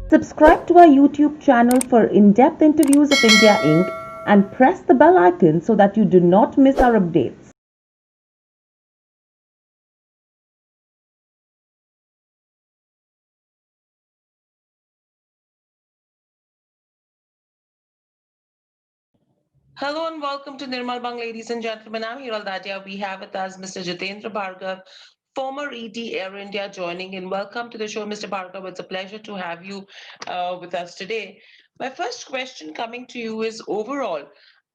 Subscribe to our YouTube channel for in-depth interviews of India Inc. and press the bell icon so that you do not miss our updates. Hello and welcome to Nirmal Bang, ladies and gentlemen. I'm Hiral Dadia. We have with us Mr. Jitendra Bhargava, former ED Air India, joining in. Welcome to the show, Mr. Bhargava. It's a pleasure to have you with us today. My first question coming to you is overall,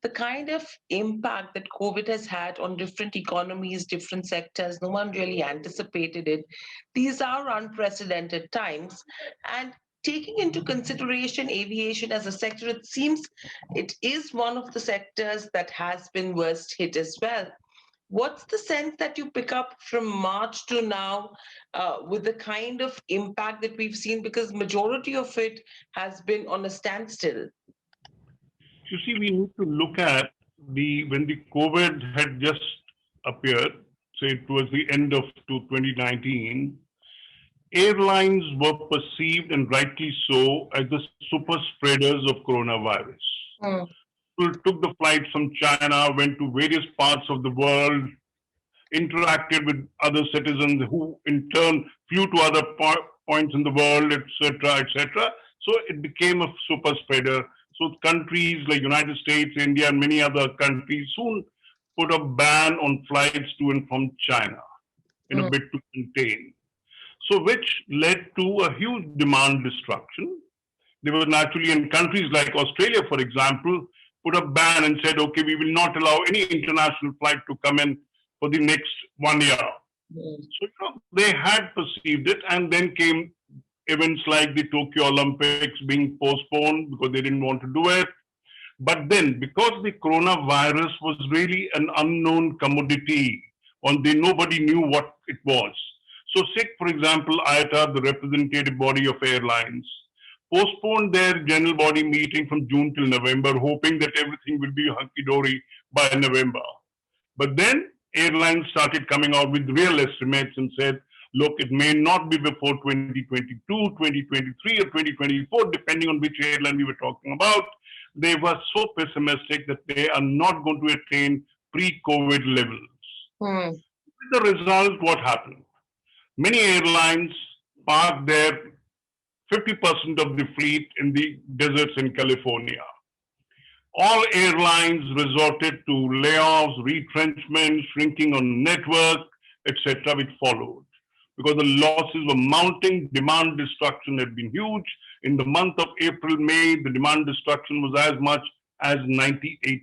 the kind of impact that COVID has had on different economies, different sectors, no one really anticipated it. These are unprecedented times. And taking into consideration aviation as a sector, it seems it is one of the sectors that has been worst hit as well. What's the sense that you pick up from March to now with the kind of impact that we've seen? Because majority of it has been on a standstill. You see, we need to look at when the COVID had just appeared, say towards the end of 2019, airlines were perceived and rightly so as the super spreaders of coronavirus. Mm, People took the flights from China, went to various parts of the world, interacted with other citizens who in turn flew to other points in the world, etc., etc. So it became a super spreader. So countries like United States, India, and many other countries soon put a ban on flights to and from China in a mm, bid to contain. So which led to a huge demand destruction. There was naturally in countries like Australia, for example, put a ban and said, okay, we will not allow any international flight to come in for the next 1 year. mm, So they had perceived it, and then came events like the Tokyo Olympics being postponed because they didn't want to do it. But then, because the coronavirus was really an unknown commodity, nobody knew what it was. So, SIC, for example, IATA, the representative body of airlines, postponed their general body meeting from June till November, hoping that everything would be hunky dory by November. But then airlines started coming out with real estimates and said, look, it may not be before 2022, 2023, or 2024, depending on which airline we were talking about. They were so pessimistic that they are not going to attain pre-COVID levels. mm, The result, what happened? Many airlines parked their 50% of the fleet in the deserts in California. All airlines resorted to layoffs, retrenchment, shrinking on network, etc., which followed. Because the losses were mounting, demand destruction had been huge. In the month of April, May, the demand destruction was as much as 98%.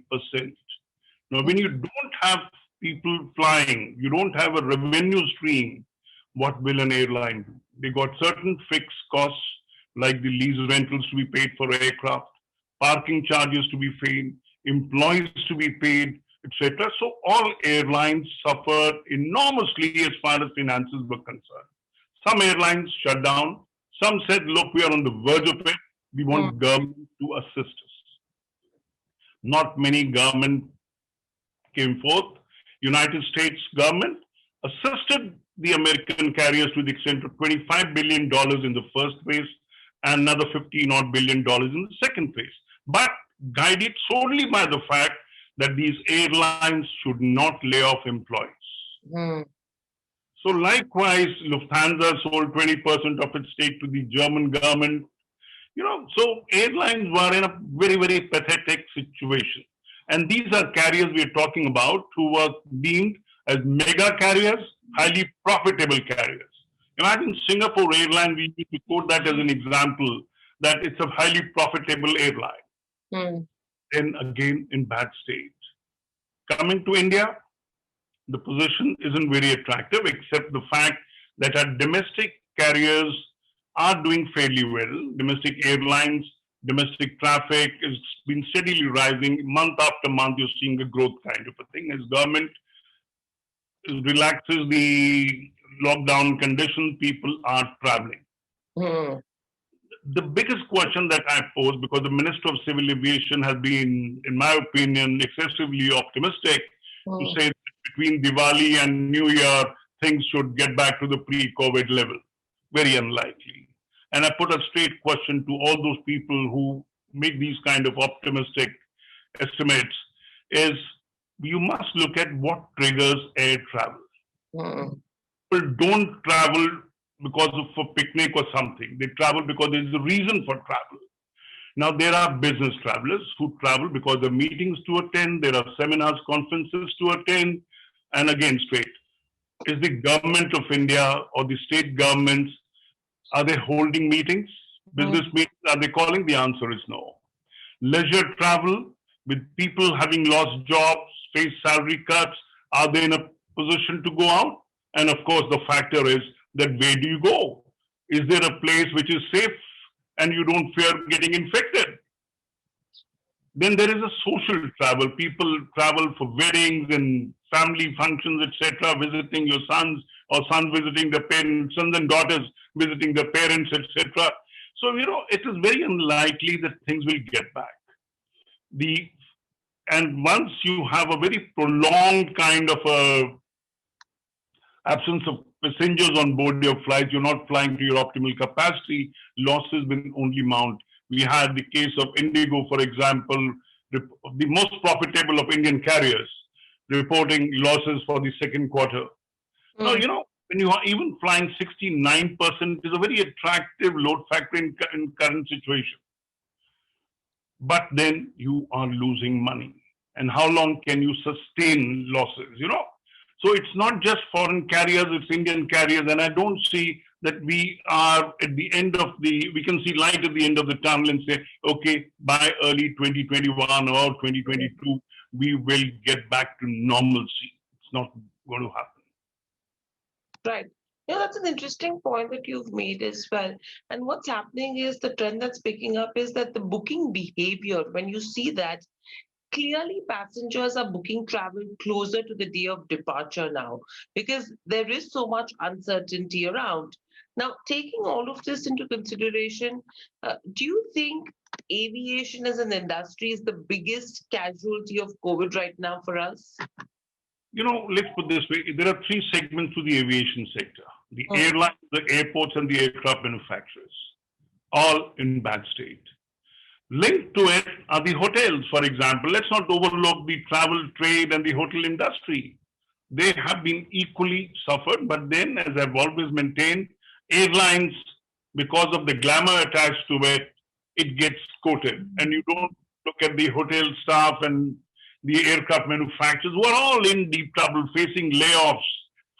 Now, when you don't have people flying, you don't have a revenue stream, what will an airline do? They got certain fixed costs like the lease rentals to be paid for aircraft, parking charges to be paid, employees to be paid, etc. So all airlines suffered enormously as far as finances were concerned. Some airlines shut down. Some said, look, we are on the verge of it. We mm, want government to assist us. Not many government came forth. United States government assisted the American carriers to the extent of $25 billion dollars in the first phase and another 15 odd billion dollars in the second phase, but guided solely by the fact that these airlines should not lay off employees. mm, So likewise, Lufthansa sold 20% of its stake to the German government. So airlines were in a very, very pathetic situation. And these are carriers we are talking about who were deemed as mega carriers, highly profitable carriers. Imagine Singapore Airline, we need to quote that as an example, that it's a highly profitable airline. mm, Then again in bad state. Coming to India, the position isn't very attractive, except the fact that our domestic carriers are doing fairly well. Domestic airlines, domestic traffic has been steadily rising month after month. You're seeing a growth kind of a thing as government relaxes the lockdown condition. People are traveling. mm, The biggest question that I pose, because the Minister of Civil Aviation has been, in my opinion, excessively optimistic to mm, say that between Diwali and New Year, things should get back to the pre COVID level. Very unlikely. And I put a straight question to all those people who make these kind of optimistic estimates is you must look at what triggers air travel. Mm. People don't travel because of a picnic or something. They travel because there's a reason for travel. Now, there are business travelers who travel because there are meetings to attend, there are seminars, conferences to attend, and again, straight. Is the government of India or the state governments, are they holding meetings? Business meetings, are they calling? The answer is no. Leisure travel, with people having lost jobs, face salary cuts, are they in a position to go out? And of course, the factor is that where do you go? Is there a place which is safe and you don't fear getting infected? Then there is a social travel. People travel for weddings and family functions, etc., visiting your sons or sons visiting their parents, sons and daughters visiting their parents, etc. So, it is very unlikely that things will get back. The and once you have a very prolonged kind of a absence of passengers on board your flights, you're not flying to your optimal capacity, losses will only mount. We had the case of Indigo, for example, the most profitable of Indian carriers, reporting losses for the second quarter. Now, when you are even flying 69%, it is a very attractive load factor in current situation. But then you are losing money. And how long can you sustain losses? So it's not just foreign carriers, it's Indian carriers. And I don't see that we are at the end of we can see light at the end of the tunnel and say, okay, by early 2021 or 2022, we will get back to normalcy. It's not going to happen. Right. Yeah, that's an interesting point that you've made as well. And what's happening is the trend that's picking up is that the booking behavior, when you see that, clearly passengers are booking travel closer to the day of departure now because there is so much uncertainty around. Now, taking all of this into consideration, do you think aviation as an industry is the biggest casualty of COVID right now for us? Let's put this way. There are three segments to the aviation sector: the airlines, the airports, and the aircraft manufacturers, all in bad state. Linked to it are the hotels, for example. Let's not overlook the travel trade and the hotel industry. They have been equally suffered, but then, as I've always maintained, airlines, because of the glamour attached to it, it gets quoted. And you don't look at the hotel staff and the aircraft manufacturers who are all in deep trouble, facing layoffs,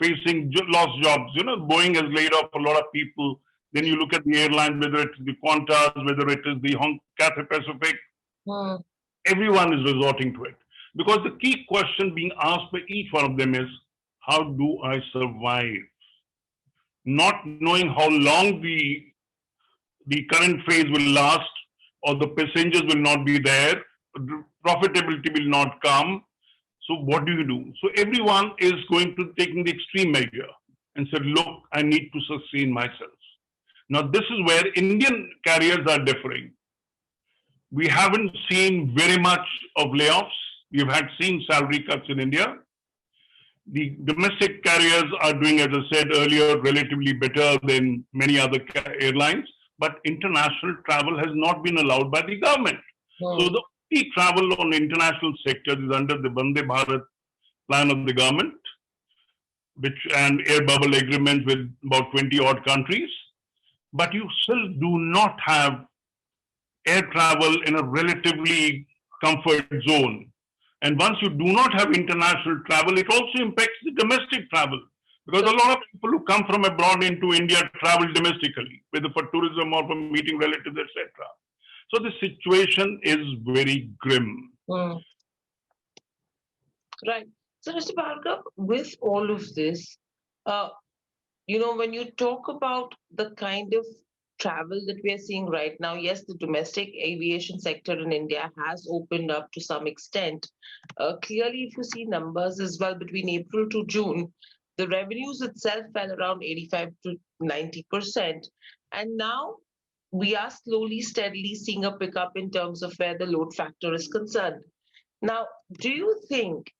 facing lost jobs. Boeing has laid off a lot of people. Then you look at the airlines, whether it's the Qantas, whether it is the Cathay Pacific, everyone is resorting to it. Because the key question being asked by each one of them is, how do I survive? Not knowing how long the current phase will last, or the passengers will not be there, profitability will not come. So what do you do? So everyone is going to taking the extreme measure and said, look, I need to sustain myself. Now, this is where Indian carriers are differing. We haven't seen very much of layoffs. We've seen salary cuts in India. The domestic carriers are doing, as I said earlier, relatively better than many other airlines. But international travel has not been allowed by the government. So the only travel on international sectors is under the Vande Bharat plan of the government, and air bubble agreements with about 20 odd countries. But you still do not have air travel in a relatively comfort zone. And once you do not have international travel, it also impacts the domestic travel. Because a lot of people who come from abroad into India travel domestically, whether for tourism or for meeting relatives, etc. So the situation is very grim. Right. So, Mr. Bhargav, with all of this, when you talk about the kind of travel that we are seeing right now, yes, the domestic aviation sector in India has opened up to some extent. Clearly, if you see numbers as well, between April to June, the revenues itself fell around 85 to 90%. And now we are slowly, steadily seeing a pickup in terms of where the load factor is concerned. Now, do you think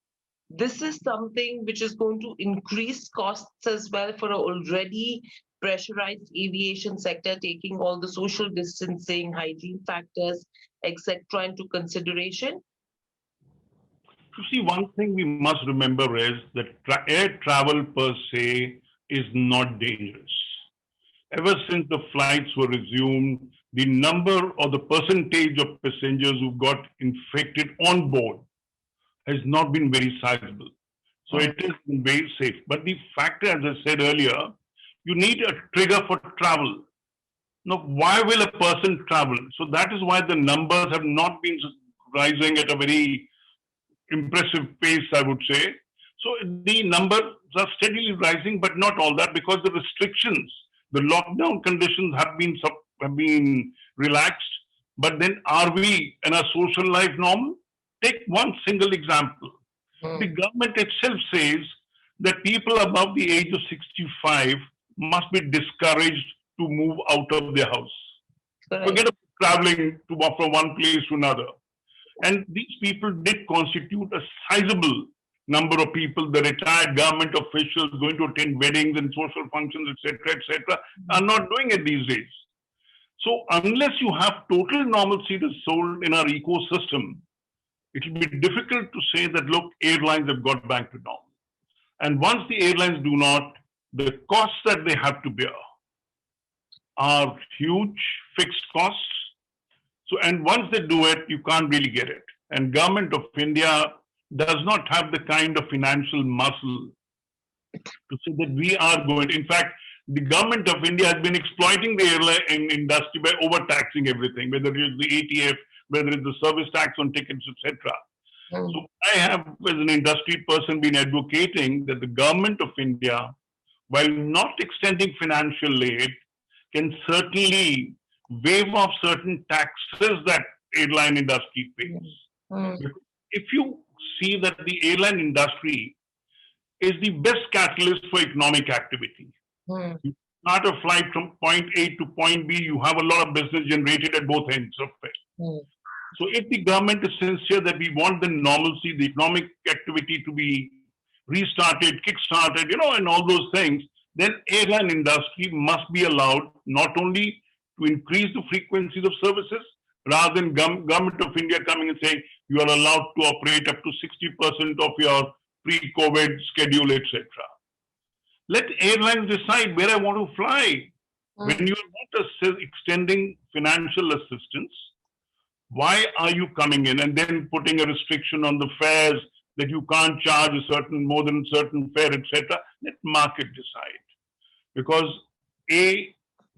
this is something which is going to increase costs as well for an already pressurized aviation sector, taking all the social distancing, hygiene factors, etc., into consideration? You see, one thing we must remember is that air travel per se is not dangerous. Ever since the flights were resumed, the number or the percentage of passengers who got infected on board has not been very sizable. So it is very safe. But the factor, as I said earlier, you need a trigger for travel. Now, why will a person travel? So that is why the numbers have not been rising at a very impressive pace, I would say. So the numbers are steadily rising, but not all that because the restrictions, the lockdown conditions have been relaxed. But then, are we in our social life normal? Take one single example. The Hmm. government itself says that people above the age of 65 must be discouraged to move out of their house. Correct. Forget about traveling from one place to another. And these people did constitute a sizable number of people. The retired government officials going to attend weddings and social functions, etc., are not doing it these days. So unless you have total normalcy restored in our ecosystem, it will be difficult to say that, look, airlines have got back to normal. And once the airlines do not, the costs that they have to bear are huge fixed costs. So, and once they do it, you can't really get it. And government of India does not have the kind of financial muscle to say that we are going. In fact, the government of India has been exploiting the airline industry by overtaxing everything, whether it's the ATF, whether it's the service tax on tickets, etc. Hmm. So I have, as an industry person, been advocating that the government of India, while not extending financial aid, can certainly waive off certain taxes that airline industry pays. Hmm. Because if you see that the airline industry is the best catalyst for economic activity. Hmm. You start a flight from point A to point B, you have a lot of business generated at both ends of it. Hmm. So if the government is sincere that we want the normalcy, the economic activity to be restarted, kick-started, and all those things, then airline industry must be allowed not only to increase the frequencies of services, rather than government of India coming and saying you are allowed to operate up to 60% of your pre-COVID schedule, etc. Let airlines decide where I want to fly. Hmm. When you are not extending financial assistance, why are you coming in and then putting a restriction on the fares that you can't charge a certain more than a certain fare, etc.? Let market decide. Because a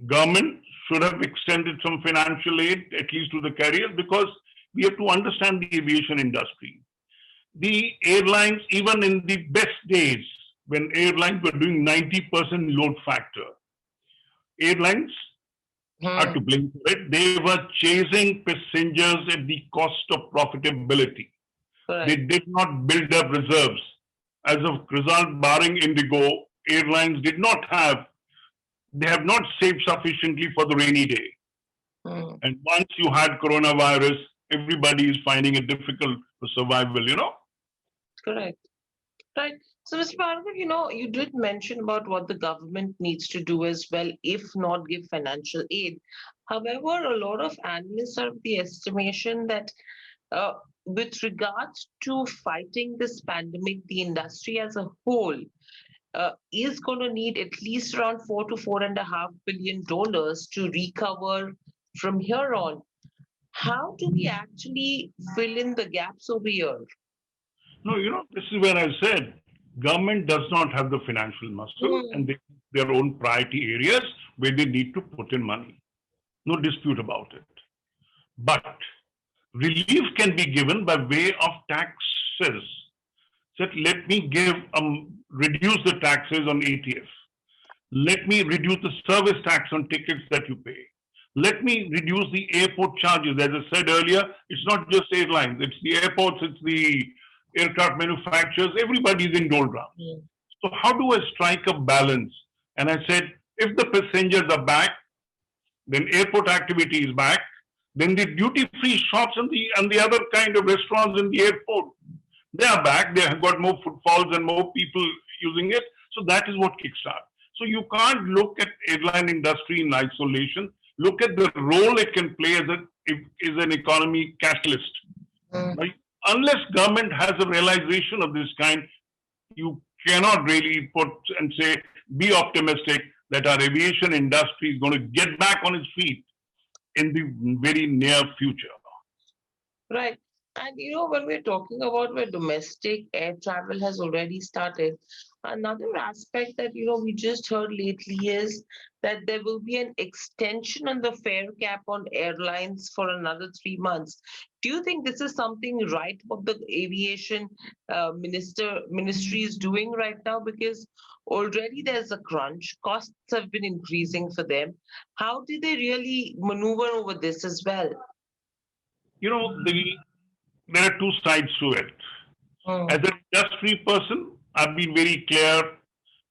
government should have extended some financial aid, at least to the carriers, because we have to understand the aviation industry. The airlines, even in the best days, when airlines were doing 90% load factor, airlines are Hmm. to blame for it. They were chasing passengers at the cost of profitability. They Correct. did not build up reserves. As a result, barring Indigo, airlines did not have, they have not saved sufficiently for the rainy day. Hmm. And once you had coronavirus, everybody is finding it difficult for survival. Correct. Right. So, Mr. Bhargav, you did mention about what the government needs to do as well, if not give financial aid. However, a lot of analysts are of the estimation that uh, with regards to fighting this pandemic, the industry as a whole is going to need at least around $4 to $4.5 billion to recover from here on. How do we actually fill in the gaps over here? No, this is where I said government does not have the financial muscle Hmm. and they have their own priority areas where they need to put in money. No dispute about it. But relief can be given by way of taxes. So let me reduce the taxes on ATF. Let me reduce the service tax on tickets that you pay. Let me reduce the airport charges. As I said earlier, it's not just airlines, it's the airports, it's the aircraft manufacturers, everybody's in doldrums. Hmm. So how do I strike a balance? And I said, if the passengers are back, then airport activity is back, then the duty-free shops and the other kind of restaurants in the airport, they are back. They have got more footfalls and more people using it. So that is what kickstart. So you can't look at airline industry in isolation. Look at the role it can play as an economy catalyst. Mm. Right? Unless government has a realization of this kind, you cannot really put and say, be optimistic that our aviation industry is going to get back on its feet in the very near future. Right. And when we're talking about where domestic air travel has already started, another aspect that we just heard lately is that there will be an extension on the fare cap on airlines for another 3 months. Do you think this is something right what the aviation ministry is doing right now? Because already there's a crunch, costs have been increasing for them. How do they really maneuver over this as well? You know, there are two sides to it. As Mm. an industry person, I've been very clear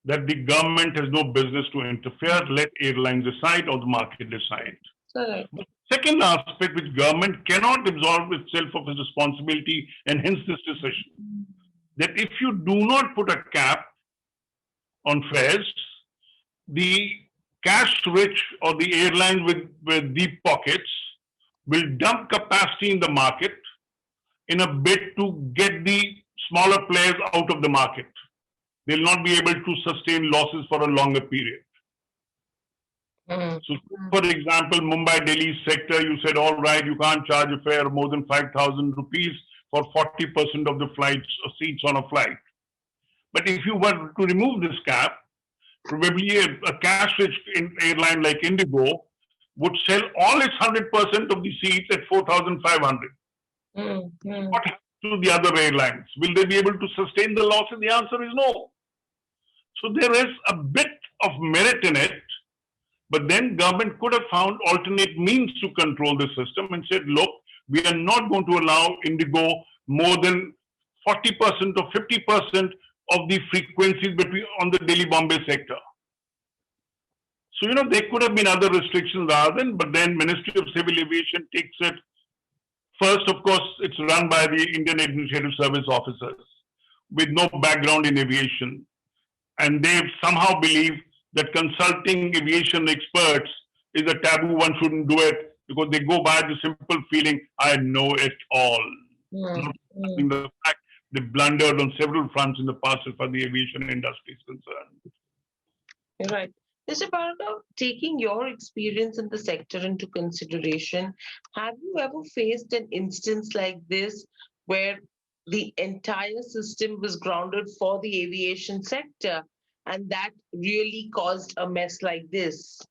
that the government has no business to interfere. Let airlines decide or the market decide. Correct. But second aspect, which government cannot absolve itself of its responsibility, and hence this decision, that if you do not put a cap on fares, the cash rich or the airlines with deep pockets will dump capacity in the market in a bid to get the smaller players out of the market. They'll not be able to sustain losses for a longer period. Mm. So, for example, Mumbai Delhi sector, you said, all right, you can't charge a fare more than 5,000 rupees for 40% of the flights or seats on a flight. But if you were to remove this cap, probably a cash rich airline like Indigo would sell all its 100% of the seats at 4,500. Mm. Mm. What happens to the other airlines? Will they be able to sustain the loss? And the answer is no. So there is a bit of merit in it, but then government could have found alternate means to control the system and said, look, we are not going to allow Indigo more than 40% or 50% of the frequencies between on the Delhi Bombay sector. So, there could have been other restrictions rather than, but then Ministry of Civil Aviation takes it. First, of course, it's run by the Indian Administrative Service officers with no background in aviation. And they somehow believe that consulting aviation experts is a taboo, one shouldn't do it because they go by the simple feeling, I know it all. Mm. Not Mm. the fact they blundered on several fronts in the past as far as the aviation industry is concerned. You're right. Mr. Bhargav, taking your experience in the sector into consideration, have you ever faced an instance like this where the entire system was grounded for the aviation sector and that really caused a mess like this?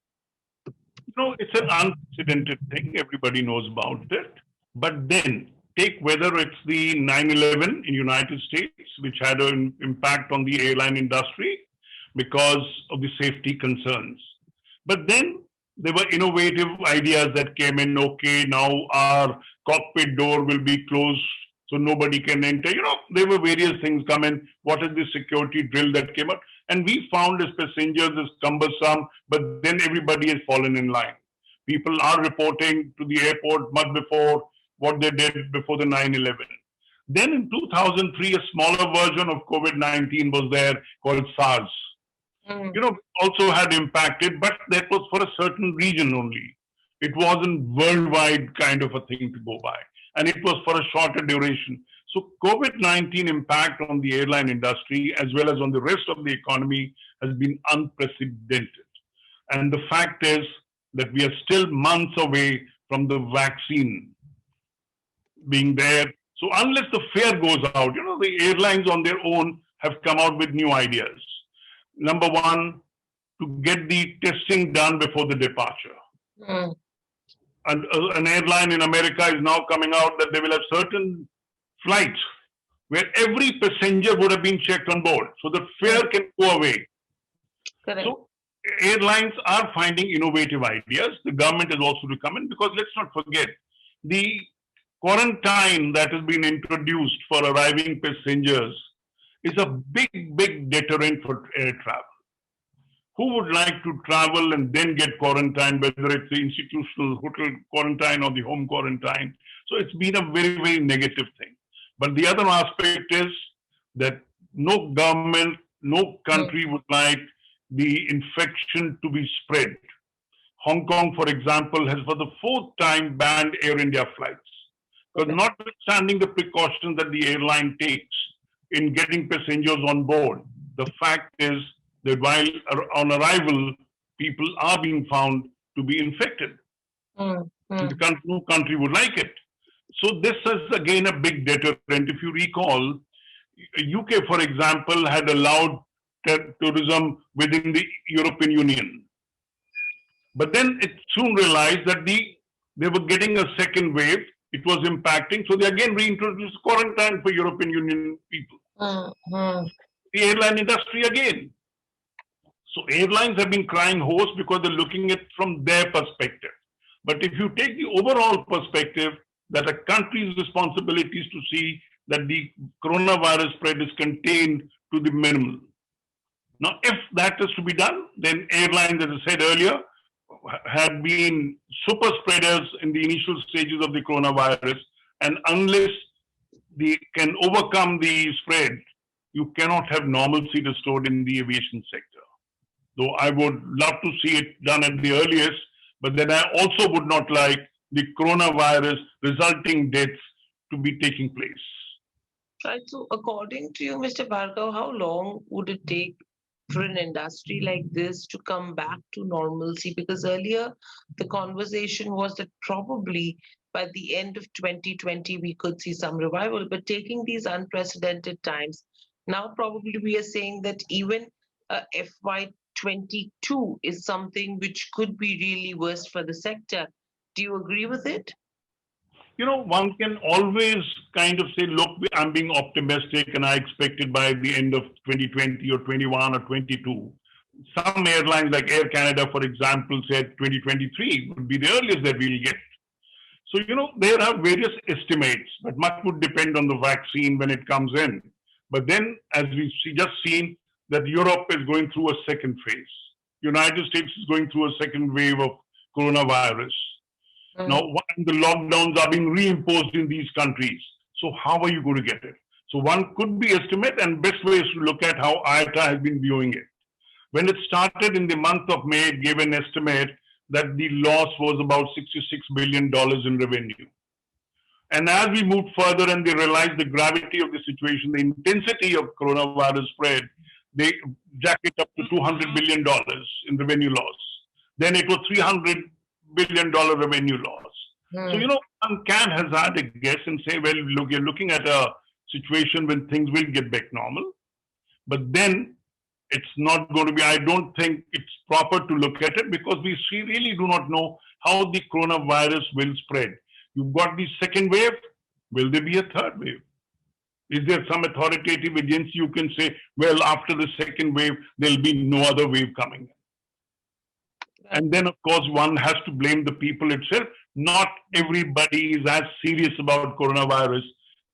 It's an unprecedented thing. Everybody knows about it. But then take whether it's the 9/11 in United States, which had an impact on the airline industry because of the safety concerns. But then there were innovative ideas that came in. Okay, now our cockpit door will be closed so nobody can enter. There were various things come in. What is the security drill that came up? And we found as passengers is cumbersome, but then everybody has fallen in line. People are reporting to the airport much before what they did before the 9/11. Then in 2003, a smaller version of COVID-19 was there called SARS. Mm. Also had impacted, but that was for a certain region only. It wasn't worldwide kind of a thing to go by. And it was for a shorter duration. So COVID-19 impact on the airline industry as well as on the rest of the economy has been unprecedented. And the fact is that we are still months away from the vaccine being there. So unless the fear goes out, the airlines on their own have come out with new ideas. Number one, to get the testing done before the departure. Mm. And an airline in America is now coming out that they will have certain flights where every passenger would have been checked on board. So the fear can go away. Correct. So airlines are finding innovative ideas. The government has also to come in because let's not forget the quarantine that has been introduced for arriving passengers is a big, big deterrent for air travel. Who would like to travel and then get quarantined, whether it's the institutional hotel quarantine or the home quarantine? So it's been a very, very negative thing. But the other aspect is that no government, no country would like the infection to be spread. Hong Kong, for example, has for the fourth time banned Air India flights. Because notwithstanding the precautions that the airline takes in getting passengers on board, the fact is that while on arrival, people are being found to be infected. No country would like it. So this is again a big deterrent. If you recall, UK, for example, had allowed tourism within the European Union. But then it soon realized that they were getting a second wave. It was impacting. So they again reintroduced quarantine for European Union people. The airline industry again. So airlines have been crying hoarse because they're looking at it from their perspective. But if you take the overall perspective that a country's responsibility is to see that the coronavirus spread is contained to the minimum. Now, if that is to be done, then airlines, as I said earlier, have been super spreaders in the initial stages of the coronavirus. And unless they can overcome the spread, you cannot have normalcy restored in the aviation sector. Though I would love to see it done at the earliest, but then I also would not like the coronavirus resulting deaths to be taking place. Right. So according to you, Mr. Bhargav, how long would it take for an industry like this to come back to normalcy? Because earlier the conversation was that probably by the end of 2020 we could see some revival. But taking these unprecedented times, now probably we are saying that even FY22 is something which could be really worse for the sector. Do you agree with it? You know, one can always kind of say, look, I'm being optimistic and I expect it by the end of 2020 or 21 or 22. Some airlines like Air Canada, for example, said 2023 would be the earliest that we'll get. So, you know, there are various estimates, but much would depend on the vaccine when it comes in. But then, as we've just seen, that Europe is going through a second phase. United States is going through a second wave of coronavirus. Now, the lockdowns are being reimposed in these countries. So how are you going to get it? So one could be estimate, and best way is to look at how IATA has been viewing it. When it started in the month of May, it gave an estimate that the loss was about $66 billion in revenue. And as we moved further and they realized the gravity of the situation, the intensity of coronavirus spread, they jacked it up to $200 billion in revenue loss. Then it was $300 billion revenue loss. So, you know, one can hazard a guess and say, well, look, you're looking at a situation when things will get back normal. But then it's not going to be, I don't think it's proper to look at it because we really do not know how the coronavirus will spread. You've got the second wave. Will there be a third wave? Is there some authoritative agency you can say, well, after the second wave, there'll be no other wave coming? And then, of course, one has to blame the people itself. Not everybody is as serious about coronavirus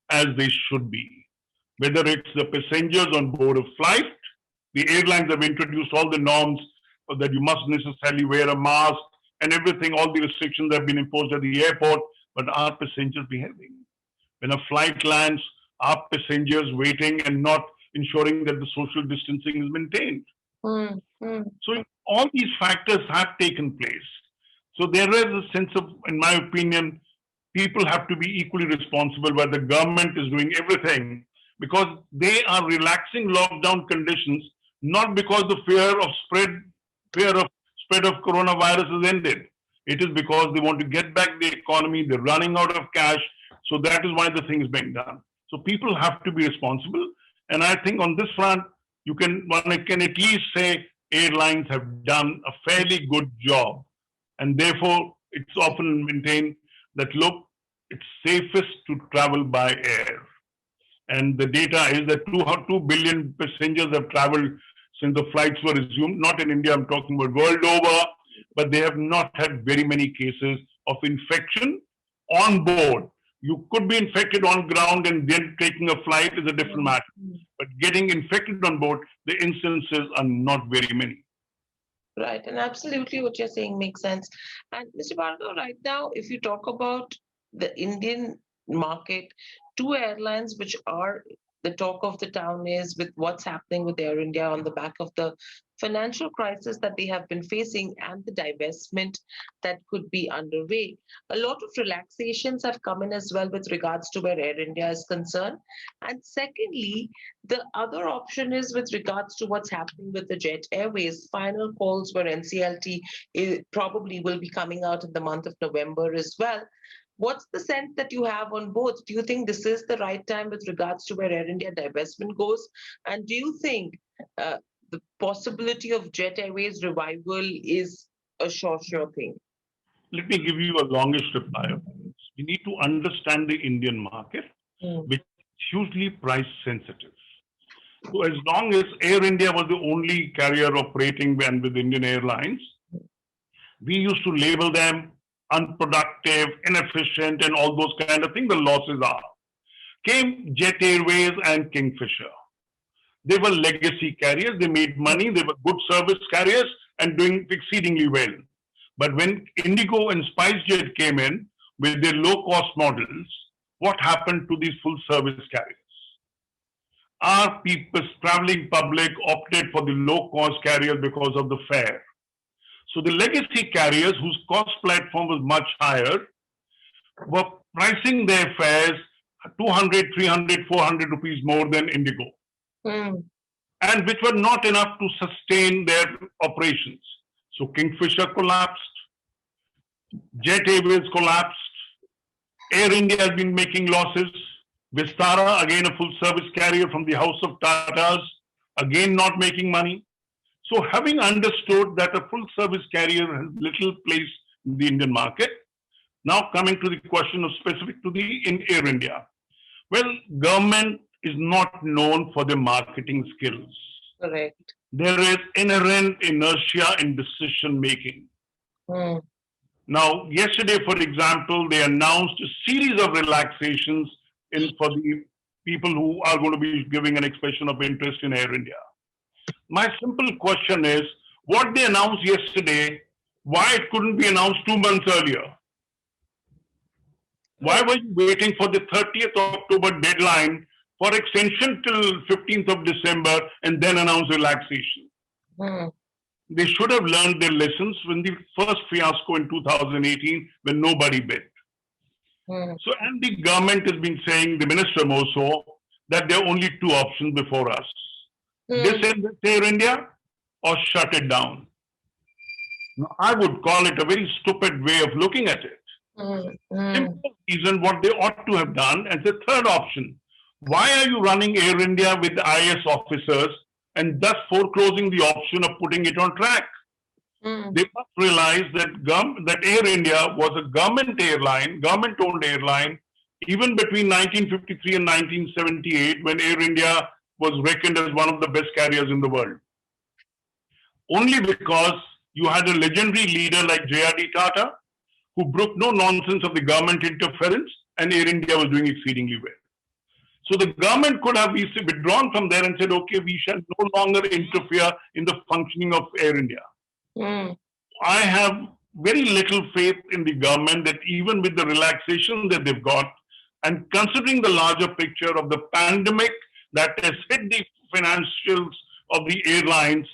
as they should be. Whether it's the passengers on board a flight, the airlines have introduced all the norms that you must necessarily wear a mask and everything, all the restrictions have been imposed at the airport, but are passengers behaving? When a flight lands, are passengers waiting and not ensuring that the social distancing is maintained? So all these factors have taken place. So there is a sense of, in my opinion, people have to be equally responsible where the government is doing everything because they are relaxing lockdown conditions, not because the fear of spread of coronavirus has ended. It is because they want to get back the economy, they're running out of cash. So that is why the thing is being done. So people have to be responsible. And I think on this front, one can at least say airlines have done a fairly good job. And therefore, it's often maintained that, look, it's safest to travel by air. And the data is that 2 billion passengers have traveled since the flights were resumed. Not in India, I'm talking about world over, but they have not had very many cases of infection on board. You could be infected on ground and then taking a flight is a different matter. But getting infected on board, the instances are not very many. Right, and absolutely what you're saying makes sense. And Mr. Bhargava, right now, if you talk about the Indian market, two airlines which are the talk of the town is with what's happening with Air India on the back of the financial crisis that they have been facing and the divestment that could be underway. A lot of relaxations have come in as well with regards to where Air India is concerned. And secondly, the other option is with regards to what's happening with the Jet Airways. Final calls where NCLT probably will be coming out in the month of November as well. What's the sense that you have on both? Do you think this is the right time with regards to where Air India divestment goes? And do you think the possibility of Jet Airways revival is a sure thing? Let me give you a longish reply of this. We need to understand the Indian market, which is hugely price sensitive. So as long as Air India was the only carrier operating and with Indian Airlines, we used to label them unproductive, inefficient, and all those kind of things. The losses are. Came Jet Airways and Kingfisher. They were legacy carriers. They made money. They were good service carriers and doing exceedingly well. But when Indigo and SpiceJet came in with their low-cost models, what happened to these full-service carriers? Our people, traveling public, opted for the low-cost carrier because of the fare. So the legacy carriers, whose cost platform was much higher, were pricing their fares 200, 300, 400 rupees more than Indigo, and which were not enough to sustain their operations. So Kingfisher collapsed, Jet Airways collapsed, Air India has been making losses, Vistara, again a full service carrier from the house of Tatas, again not making money. So having understood that a full service carrier has little place in the Indian market, now coming to the question of specific to the Air India. Well, government is not known for their marketing skills. Correct. There is inherent inertia in decision making. Now, yesterday, for example, they announced a series of relaxations for the people who are going to be giving an expression of interest in Air India. My simple question is, what they announced yesterday, why it couldn't be announced 2 months earlier? Why were you waiting for the 30th of October deadline for extension till 15th of December and then announce relaxation? They should have learned their lessons when the first fiasco in 2018 when nobody bid. So, and the government has been saying, the minister more so, that there are only two options before us. Disend Air India or shut it down. Now, I would call it a very stupid way of looking at it. Simple reason what they ought to have done. And the third option, why are you running Air India with IS officers and thus foreclosing the option of putting it on track? They must realize that that Air India was a government airline, government-owned airline, even between 1953 and 1978, when Air India was reckoned as one of the best carriers in the world. Only because you had a legendary leader like J.R.D. Tata, who broke no nonsense of the government interference, and Air India was doing exceedingly well. So the government could have withdrawn from there and said, okay, we shall no longer interfere in the functioning of Air India. I have very little faith in the government that even with the relaxation that they've got, and considering the larger picture of the pandemic that has hit the financials of the airlines,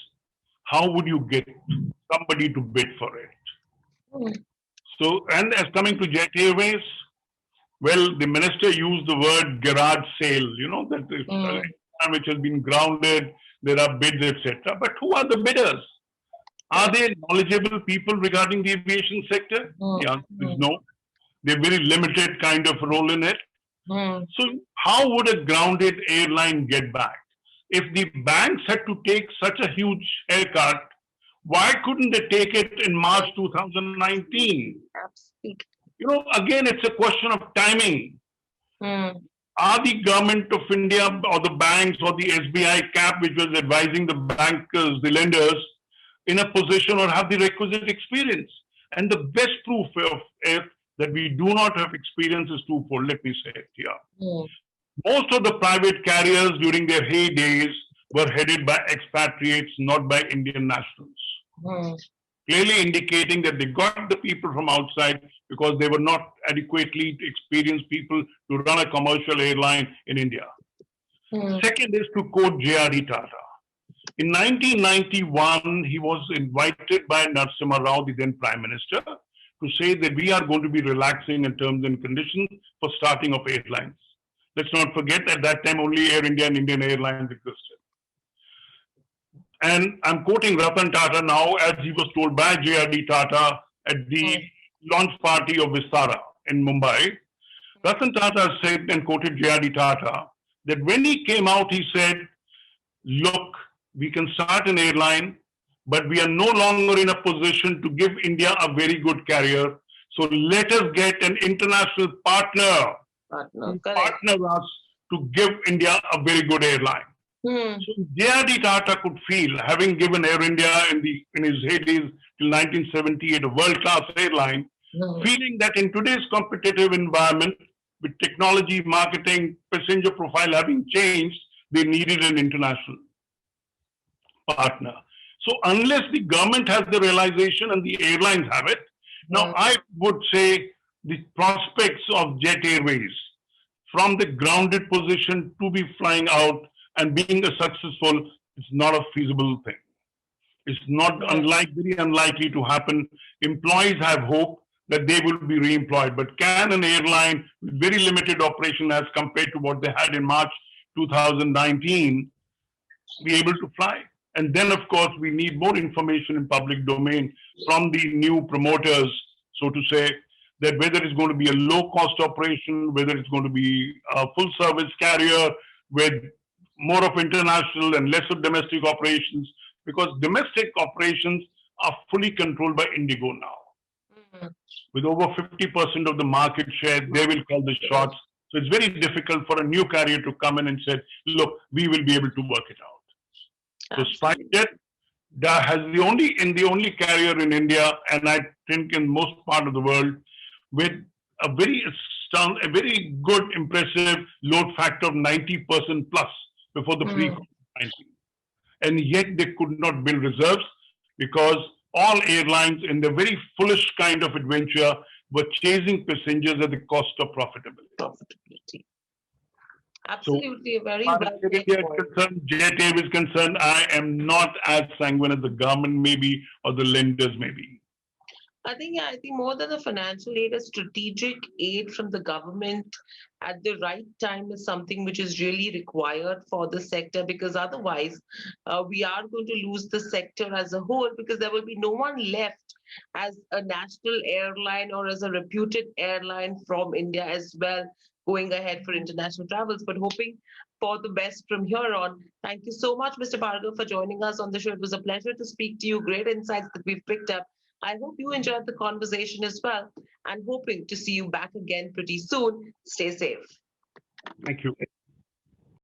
how would you get somebody to bid for it? So, and as coming to Jet Airways, well, the minister used the word garage sale, you know, that which has been grounded, there are bids, etc. But who are the bidders? Are they knowledgeable people regarding the aviation sector? The answer is no. They're very limited kind of role in it. So how would a grounded airline get back? If the banks had to take such a huge haircut, why couldn't they take it in March 2019? Absolutely. You know, again, it's a question of timing. Are the government of India or the banks or the SBI cap, which was advising the bankers, the lenders, in a position or have the requisite experience? And the best proof of it that we do not have experience is twofold. Let me say it here. Most of the private carriers during their heydays were headed by expatriates, not by Indian nationals. Clearly indicating that they got the people from outside because they were not adequately experienced people to run a commercial airline in India. Second is to quote J.R.D. Tata. In 1991, he was invited by Narasimha Rao, the then Prime Minister, to say that we are going to be relaxing in terms and conditions for starting of airlines. Let's not forget at that time only Air India and Indian Airlines existed. And I'm quoting Ratan Tata now as he was told by J.R.D. Tata at the launch party of Vistara in Mumbai. Ratan Tata said and quoted J.R.D. Tata that when he came out, he said, look, we can start an airline, but we are no longer in a position to give India a very good carrier. So let us get an international partner to partner us to give India a very good airline. So J.R.D. Tata could feel, having given Air India in his heydays till 1978 a world-class airline, feeling that in today's competitive environment, with technology, marketing, passenger profile having changed, they needed an international partner. So unless the government has the realization and the airlines have it, now I would say the prospects of Jet Airways from the grounded position to be flying out and being a successful, it's not a feasible thing. It's not very unlikely to happen. Employees have hope that they will be re-employed, but can an airline with very limited operation as compared to what they had in March 2019 be able to fly? And then, of course, we need more information in public domain from the new promoters, so to say, that whether it's going to be a low-cost operation, whether it's going to be a full-service carrier with more of international and less of domestic operations, because domestic operations are fully controlled by Indigo now. With over 50% of the market share, they will call the shots. So it's very difficult for a new carrier to come in and say, look, we will be able to work it out. So SpiceJet has the only carrier in India, and I think in most part of the world, with a very good, impressive load factor of 90% plus before the pre-COVID-19. And yet they could not build reserves because all airlines in the very foolish kind of adventure were chasing passengers at the cost of profitability. Absolutely, so, a very well concerned, Jet Airways is concerned, I am not as sanguine as the government maybe or the lenders maybe. I think more than a financial aid, a strategic aid from the government at the right time is something which is really required for the sector, because otherwise we are going to lose the sector as a whole, because there will be no one left as a national airline or as a reputed airline from India as well, going ahead for international travels, but hoping for the best from here on. Thank you so much, Mr. Bhargava, for joining us on the show. It was a pleasure to speak to you. Great insights that we've picked up. I hope you enjoyed the conversation as well, and hoping to see you back again pretty soon. Stay safe. Thank you.